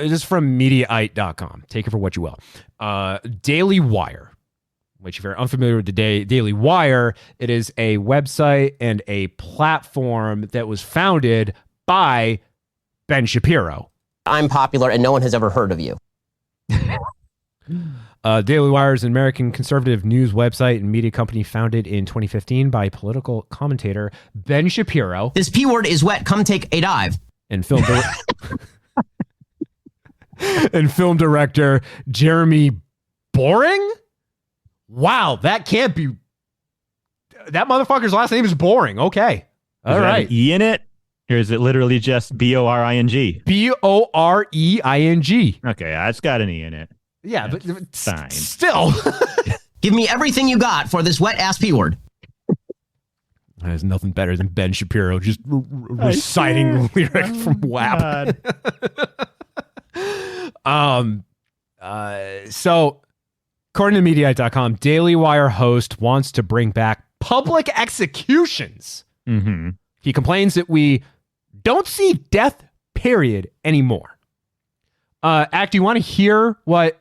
This is from Mediaite.com. Take it for what you will. Daily Wire, which if you're unfamiliar with the Daily Wire, it is a website and a platform that was founded by Ben Shapiro. I'm popular and no one has ever heard of you. Daily Wire is an American conservative news website and media company founded in 2015 by political commentator Ben Shapiro. This P word is wet. Come take a dive. And film and film director Jeremy Boring. Wow, that can't be. That motherfucker's last name is Boring. Okay, all right. An E in it, or is it literally just Boring? Boreing. Okay, it's got an E in it. Yeah, That's but fine. Still. Give me everything you got for this wet ass P word. There's nothing better than Ben Shapiro just reciting lyrics from WAP. So, according to Mediaite.com, Daily Wire host wants to bring back public executions. Mm-hmm. He complains that we don't see death, period, anymore. Acc, do you want to hear what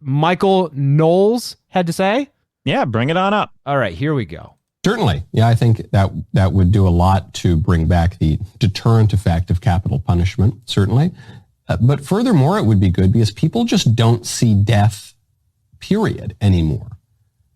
Michael Knowles had to say? Yeah, bring it on up. All right, here we go. Certainly. Yeah, I think that would do a lot to bring back the deterrent effect of capital punishment, certainly. But furthermore, it would be good because people just don't see death, period, anymore.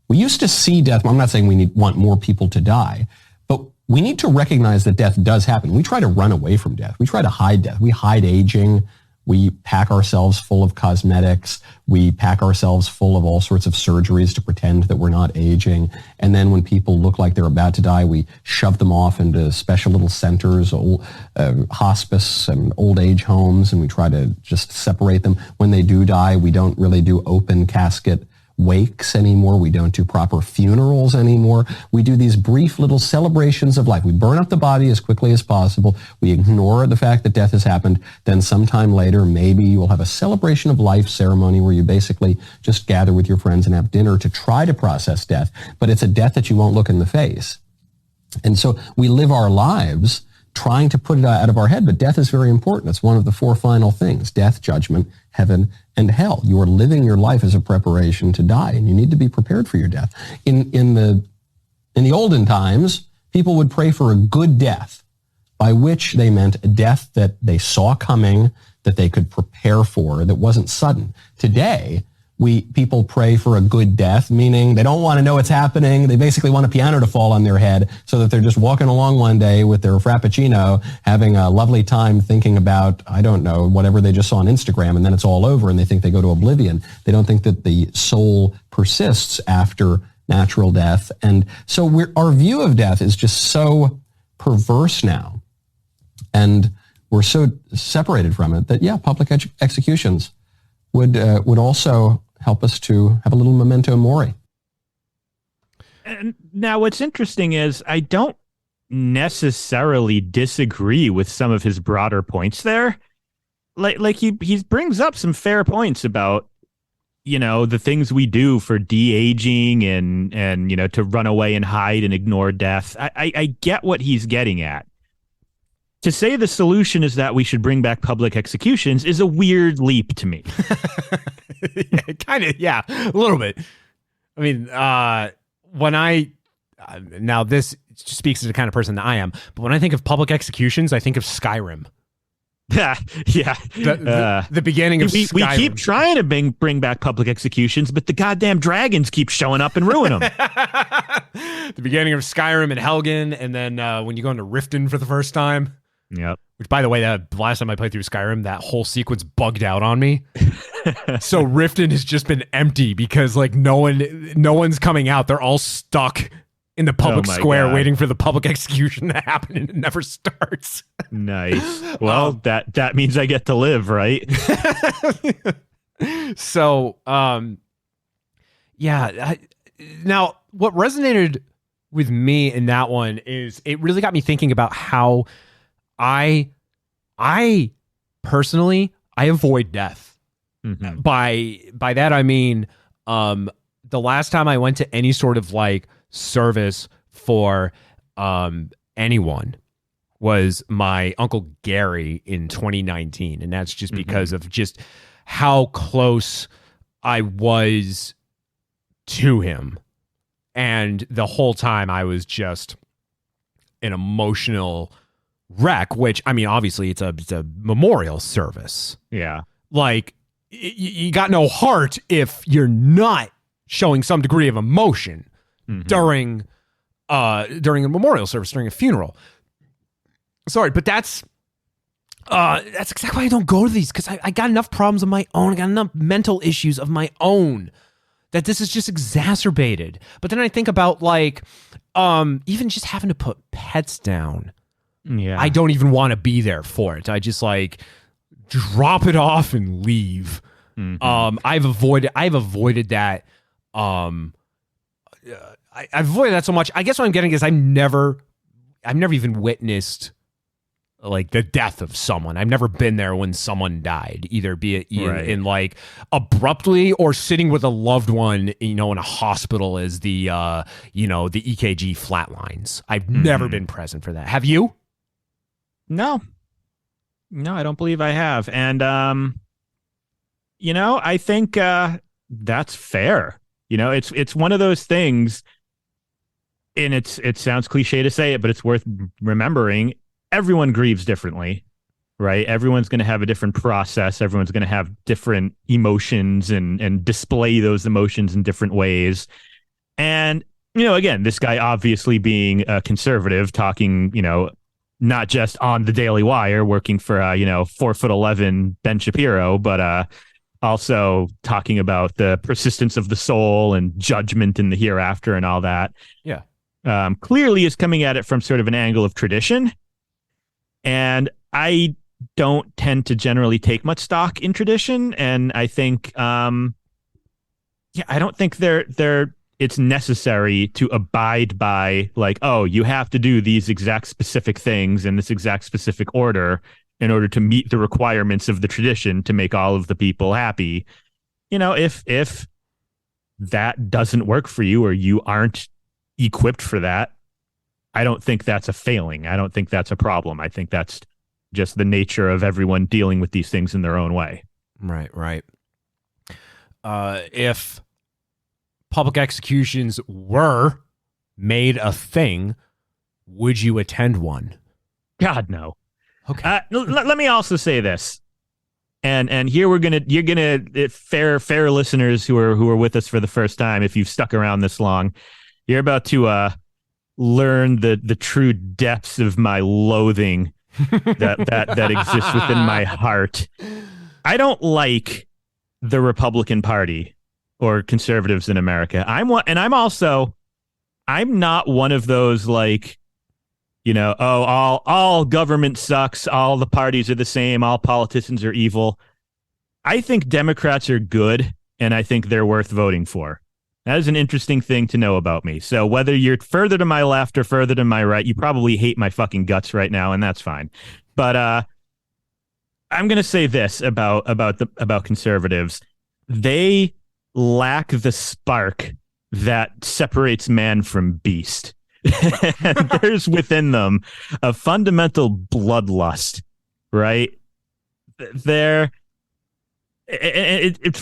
We used to see death. I'm not saying we want more people to die, but we need to recognize that death does happen. We try to run away from death. We try to hide death. We hide aging. We pack ourselves full of cosmetics. We pack ourselves full of all sorts of surgeries to pretend that we're not aging. And then when people look like they're about to die, we shove them off into special little centers, hospice and old age homes, and we try to just separate them. When they do die, we don't really do open casket wakes anymore. We don't do proper funerals anymore. We do these brief little celebrations of life. We burn up the body as quickly as possible. We ignore the fact that death has happened. Then sometime later, maybe you'll have a celebration of life ceremony where you basically just gather with your friends and have dinner to try to process death. But it's a death that you won't look in the face. And so we live our lives trying to put it out of our head, but death is very important. It's one of the four final things: death, judgment, heaven, and hell. You are living your life as a preparation to die, and you need to be prepared for your death. In the olden times, people would pray for a good death, by which they meant a death that they saw coming, that they could prepare for, that wasn't sudden. Today, people pray for a good death, meaning they don't want to know what's happening. They basically want a piano to fall on their head so that they're just walking along one day with their Frappuccino, having a lovely time thinking about, I don't know, whatever they just saw on Instagram, and then it's all over and they think they go to oblivion. They don't think that the soul persists after natural death. And so our view of death is just so perverse now. And we're so separated from it that, yeah, public executions would also help us to have a little memento mori. And now what's interesting is I don't necessarily disagree with some of his broader points there. Like he brings up some fair points about, the things we do for de-aging and to run away and hide and ignore death. I get what he's getting at. To say the solution is that we should bring back public executions is a weird leap to me. Kind of, yeah, a little bit. I mean, now this speaks to the kind of person that I am, but when I think of public executions, I think of Skyrim. Yeah. The beginning of Skyrim. We keep trying to bring back public executions, but the goddamn dragons keep showing up and ruin them. The beginning of Skyrim and Helgen, and then when you go into Riften for the first time. Yep. Which, by the way, the last time I played through Skyrim, that whole sequence bugged out on me. So Riften has just been empty because no one's coming out. They're all stuck in the public square waiting for the public execution to happen, and it never starts. Nice. Well, that means I get to live, right? So, yeah. Now, what resonated with me in that one is it really got me thinking about how I personally, I avoid death. Mm-hmm. By that, I mean, the last time I went to any sort of service for anyone was my Uncle Gary in 2019. And that's just because of just how close I was to him. And the whole time I was just an emotional wreck, which, I mean, obviously it's a memorial service. Yeah. Like, you got no heart if you're not showing some degree of emotion during a memorial service, during a funeral. Sorry, but that's exactly why I don't go to these, because I got enough problems of my own. I got enough mental issues of my own that this is just exacerbated. But then I think about, like, even just having to put pets down. Yeah. I don't even want to be there for it. I just, like, drop it off and leave. I've avoided that. I avoided that so much. I guess what I'm getting is I've never even witnessed, like, the death of someone. I've never been there when someone died, either be it in like abruptly or sitting with a loved one, in a hospital as the the EKG flatlines. I've never been present for that. Have you? No, I don't believe I have. And, I think that's fair. It's one of those things, and it sounds cliche to say it, but it's worth remembering. Everyone grieves differently, right? Everyone's going to have a different process. Everyone's going to have different emotions and display those emotions in different ways. And, again, this guy obviously being a conservative, talking, not just on the Daily Wire, working for, 4'11" Ben Shapiro, but also talking about the persistence of the soul and judgment in the hereafter and all that. Yeah. Clearly is coming at it from sort of an angle of tradition. And I don't tend to generally take much stock in tradition. And I think, I don't think it's necessary to abide by, like, oh, you have to do these exact specific things in this exact specific order in order to meet the requirements of the tradition to make all of the people happy. If that doesn't work for you, or you aren't equipped for that, I don't think that's a failing. I don't think that's a problem. I think that's just the nature of everyone dealing with these things in their own way. Right. If public executions were made a thing, would you attend one? God, no. Okay. Let me also say this, and here you're gonna fair listeners who are with us for the first time, if you've stuck around this long, you're about to learn the true depths of my loathing that exists within my heart. I don't like the Republican Party or conservatives in America. I'm not one of those, like, all government sucks, all the parties are the same, all politicians are evil. I think Democrats are good, and I think they're worth voting for. That is an interesting thing to know about me. So whether you're further to my left or further to my right, you probably hate my fucking guts right now, and that's fine. But I'm going to say this about conservatives. They lack the spark that separates man from beast. There's within them a fundamental bloodlust, right? It's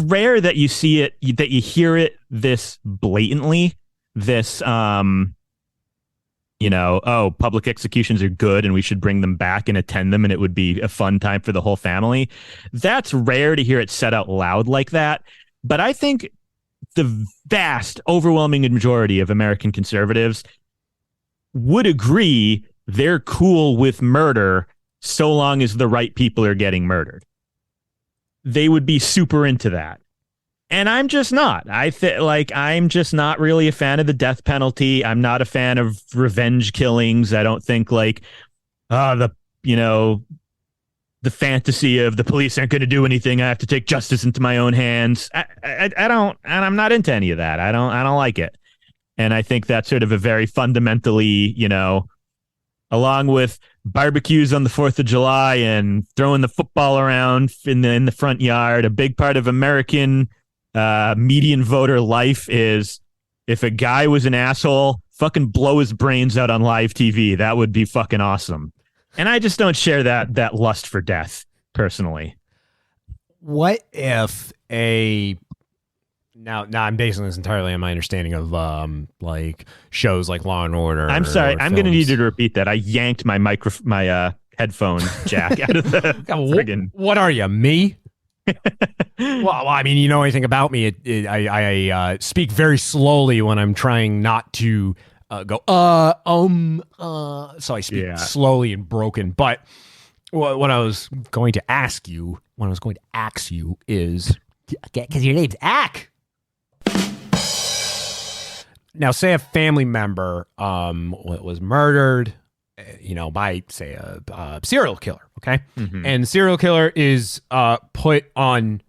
rare that you see it, that you hear it this blatantly, this, public executions are good and we should bring them back and attend them and it would be a fun time for the whole family. That's rare to hear it said out loud like that. But I think the vast, overwhelming majority of American conservatives would agree they're cool with murder so long as the right people are getting murdered. They would be super into that. And I'm just not. I'm just not really a fan of the death penalty. I'm not a fan of revenge killings. I don't think, like, the fantasy of the police aren't going to do anything, I have to take justice into my own hands. I don't, and I'm not into any of that. I don't like it. And I think that's sort of a very fundamentally, along with barbecues on the 4th of July and throwing the football around in the front yard, a big part of American median voter life is, if a guy was an asshole, fucking blow his brains out on live TV. That would be fucking awesome. And I just don't share that lust for death personally. What if now I'm basing this entirely on my understanding of like shows like Law and Order. I'm sorry, I'm going to need you to repeat that. I yanked my headphone jack out of the friggin'. What are you, me? Well, I mean, you know anything about me? I speak very slowly when I'm trying not to go so I speak slowly and broken. But what I was going to ask you, is because your name's Acc. Now, say a family member was murdered, by, say, a serial killer, okay? Mm-hmm. And the serial killer is put on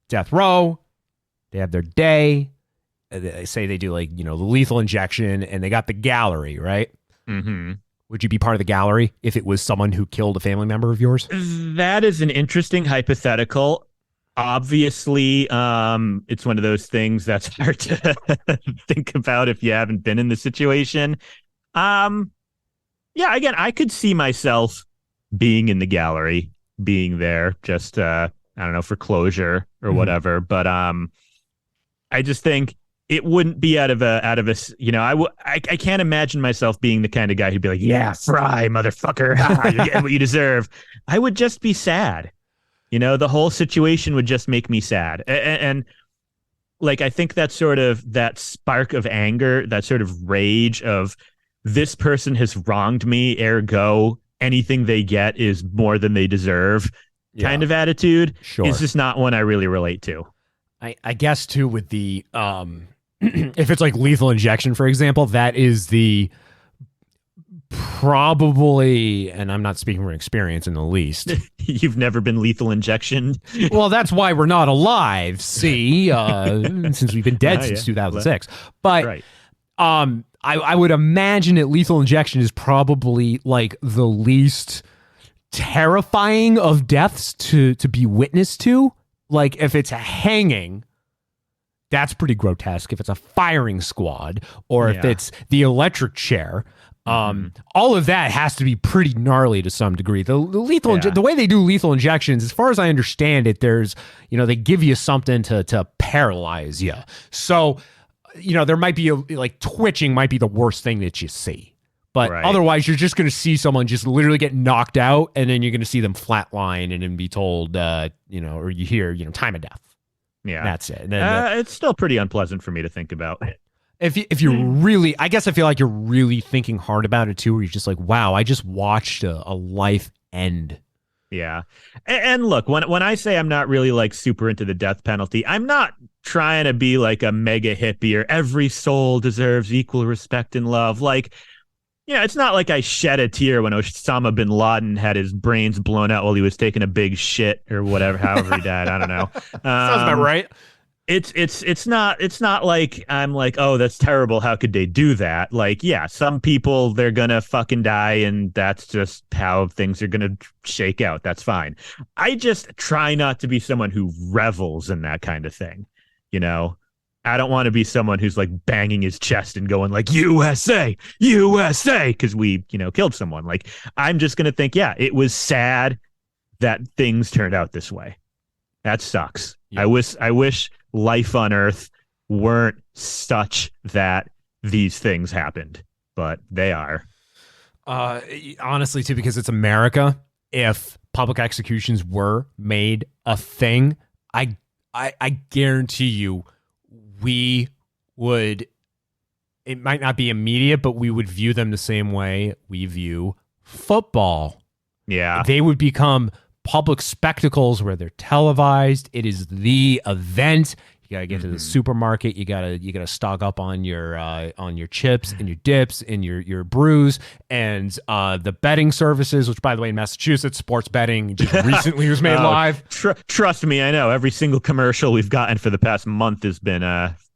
death row. They have their day. They say they do, like, the lethal injection, and they got the gallery, right? Mm-hmm. Would you be part of the gallery if it was someone who killed a family member of yours? That is an interesting hypothetical. Obviously, it's one of those things that's hard to think about if you haven't been in the situation. Yeah, again, I could see myself being in the gallery, being there, just I don't know, for closure or whatever. But I just think it wouldn't be out of a I can't imagine myself being the kind of guy who'd be like, yeah, fry, motherfucker, you're getting what you deserve. I would just be sad. The whole situation would just make me sad. And like, I think that spark of anger, that sort of rage of this person has wronged me, ergo anything they get is more than they deserve kind of attitude is just not one I really relate to. I guess too with the, if it's like lethal injection, for example, that is the probably, and I'm not speaking from experience in the least. You've never been lethal injection? Well, that's why we're not alive, see, since we've been dead since 2006. But right. I would imagine that lethal injection is probably like the least terrifying of deaths to be witness to. Like if it's a hanging, that's pretty grotesque. If it's a firing squad, or if it's the electric chair, all of that has to be pretty gnarly to some degree. The lethal, the way they do lethal injections, as far as I understand it, there's, they give you something to paralyze you. So, there might be like twitching might be the worst thing that you see, but otherwise you're just going to see someone just literally get knocked out, and then you're going to see them flatline and then be told, or you hear, time of death. Yeah, that's it. And then, it's still pretty unpleasant for me to think about. If you're really, I guess I feel like you're really thinking hard about it too, where you're just like, wow, I just watched a life end. Yeah. And look, when I say I'm not really like super into the death penalty, I'm not trying to be like a mega hippie or every soul deserves equal respect and love. Like, it's not like I shed a tear when Osama bin Laden had his brains blown out while he was taking a big shit or whatever, however he died. I don't know. Sounds about right. It's not like I'm like, oh, that's terrible. How could they do that? Like, yeah, some people, they're gonna fucking die, and that's just how things are gonna shake out. That's fine. I just try not to be someone who revels in that kind of thing. I don't want to be someone who's like banging his chest and going like USA, USA, because we, killed someone. Like, I'm just gonna think, yeah, it was sad that things turned out this way. That sucks. Yeah. I wish life on Earth weren't such that these things happened, but they are. Honestly, too, because it's America. If public executions were made a thing, I guarantee you, we would. It might not be immediate, but we would view them the same way we view football. Yeah, they would become public spectacles where they're televised. It is the event. You gotta get to the supermarket. You gotta stock up on your chips and your dips and your brews and the betting services. Which, by the way, in Massachusetts, sports betting just recently was made live. Trust me, I know every single commercial we've gotten for the past month has been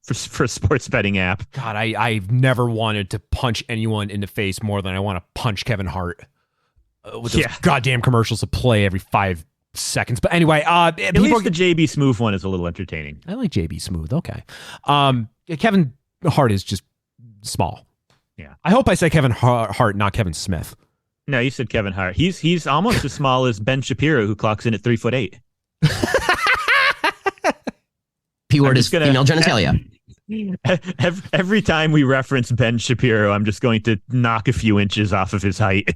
for a sports betting app. God, I've never wanted to punch anyone in the face more than I want to punch Kevin Hart. With those goddamn commercials to play every 5 seconds. But anyway, at least the JB Smoove one is a little entertaining. I like JB Smoove. Okay. Kevin Hart is just small. Yeah. I hope I say Kevin Hart, not Kevin Smith. No, you said Kevin Hart. He's almost as small as Ben Shapiro, who clocks in at 3'8". P word is female genitalia. Every time we reference Ben Shapiro, I'm just going to knock a few inches off of his height.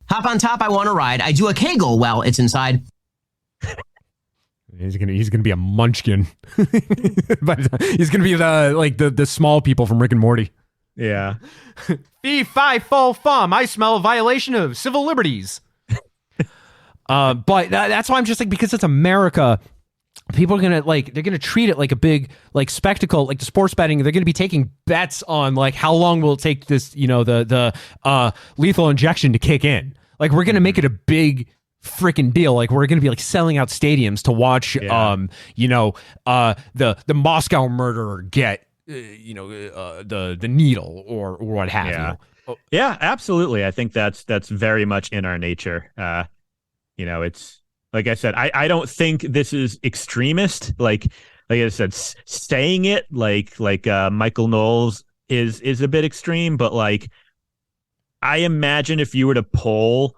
Hop on top, I want to ride. I do a Kegel while it's inside. He's gonna be a munchkin. But he's gonna be the small people from Rick and Morty. Yeah. Fee, fi, fo, fum. I smell a violation of civil liberties. But that's why I'm just like, because it's America, people are gonna they're gonna treat it like a big spectacle, like the sports betting. They're gonna be taking bets on how long will it take this, the lethal injection to kick in. Like, we're gonna make it a big freaking deal. Like, we're gonna be selling out stadiums to watch the Moscow murderer get the needle or what have you. Yeah, absolutely. I think that's very much in our nature. It's like I said, I don't think this is extremist. Like I said, saying it like Michael Knowles is a bit extreme, but I imagine if you were to poll,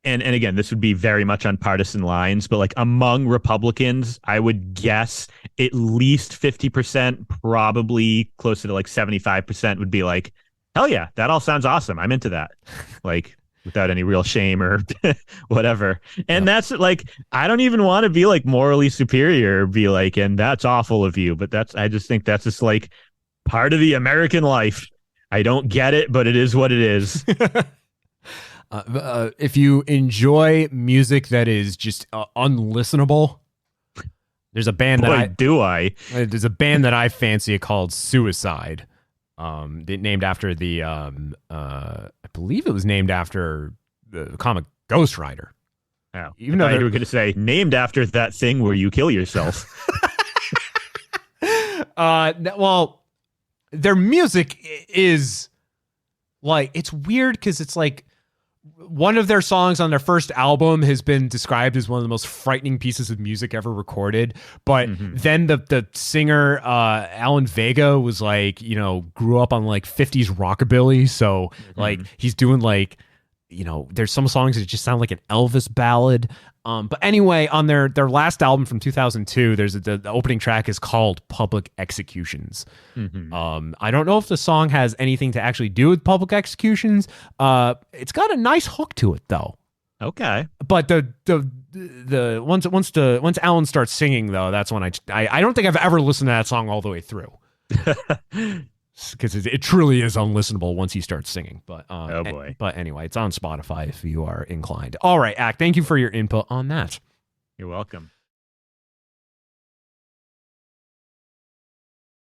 and again, this would be very much on partisan lines, but among Republicans, I would guess at least 50%, probably closer to 75% would be hell yeah, that all sounds awesome. I'm into that. Without any real shame or whatever. And that's I don't even want to be morally superior or be and that's awful of you. But I just think that's just part of the American life. I don't get it, but it is what it is. If you enjoy music that is just unlistenable, there's a band there's a band that I fancy called Suicide. Named after the I believe it was named after the comic Ghost Rider. Oh, even though you were going to say named after that thing where you kill yourself. Well, their music is it's weird because it's one of their songs on their first album has been described as one of the most frightening pieces of music ever recorded. But then the singer, Alan Vega, was grew up on 50s rockabilly. So he's doing there's some songs that just sound like an Elvis ballad. But anyway, on their last album from 2002, the opening track is called Public Executions. I don't know if the song has anything to actually do with public executions. It's got a nice hook to it though. Okay. But the once Alan starts singing though, that's when I don't think I've ever listened to that song all the way through. Because it truly is unlistenable once he starts singing. But oh boy. But anyway, it's on Spotify if you are inclined. All right, Acc, thank you for your input on that. You're welcome.